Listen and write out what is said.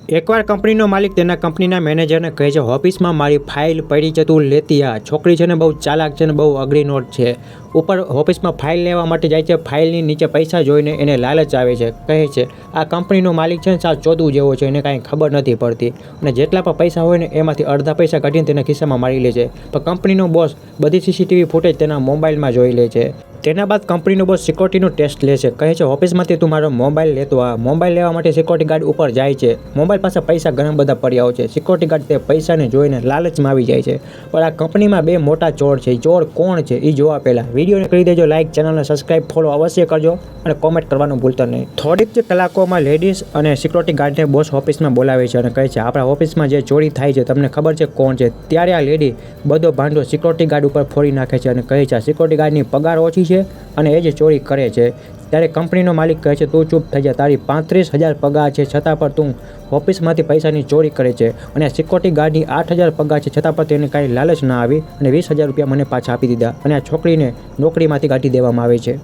એકવાર કંપનીનો માલિક તેના કંપનીના મેનેજરને કહે છે, ઓફિસમાં મારી ફાઇલ પડી છે, તું લેતી આ. છોકરી છે ને બહુ ચાલાક છે ને બહુ અઘરી નોટ છે. ઉપર ઓફિસમાં ફાઇલ લેવા માટે જાય છે. ફાઇલની નીચે પૈસા જોઈને એને લાલચ આવે છે. કહે છે, આ કંપનીનો માલિક છે ને સાવ ચોદું જેવો છે, એને કાંઈ ખબર નથી પડતી. અને જેટલા પણ પૈસા હોય ને એમાંથી અડધા પૈસા કાઢીને તેના ખિસ્સામાં મારી લે છે. પણ કંપનીનો બોસ બધી સીસીટીવી ફૂટેજ તેના મોબાઈલમાં જોઈ લે છે. તેના બાદ કંપનીનો બોસ સિક્યોરિટીનું ટેસ્ટ લે છે. કહે છે, ઓફિસમાંથી તું મારો મોબાઈલ લેતો આ. મોબાઈલ લેવા માટે સિક્યોરિટી ગાર્ડ ઉપર જાય છે. મોબાઈલ પાસે પૈસા ઘણા બધા પડ્યા હોય છે. સિક્યોરિટી ગાર્ડ તે પૈસાને જોઈને લાલચમાં આવી જાય છે. પણ આ કંપનીમાં બે મોટા ચોર છે. ચોર કોણ છે એ જોવા પહેલાં વિડીયોને કરી દેજો લાઇક, ચેનલને સબસ્ક્રાઈબ, ફોલો અવશ્ય કરજો અને કોમેન્ટ કરવાનું ભૂલતા નહીં. થોડીક જ કલાકોમાં લેડીઝ અને સિક્યોરિટી ગાર્ડને બોસ ઓફિસમાં બોલાવે છે અને કહે છે, આપણા ઓફિસમાં જે ચોરી થાય છે તમને ખબર છે કોણ છે? ત્યારે આ લેડી બધો ભાંડો સિક્યોરિટી ગાર્ડ ઉપર ફોડી નાખે છે અને કહે છે, આ સિક્યોરિટી ગાર્ડની પગાર ઓછી છે અને એ જે ચોરી કરે છે. ત્યારે કંપનીનો માલિક કહે છે, તું ચૂપ થઈ જા, તારી 35,000 પગાર છે છતાં પણ તું ઓફિસમાંથી પૈસાની ચોરી કરે છે. અને આ સિક્યોરિટી ગાર્ડની 8,000 પગાર છે છતાં પણ તેને કાંઈ લાલચ ના આવી અને 20,000 રૂપિયા મને પાછા આપી દીધા અને આ છોકરીને નોકરીમાંથી કાઢી દેવામાં આવે છે.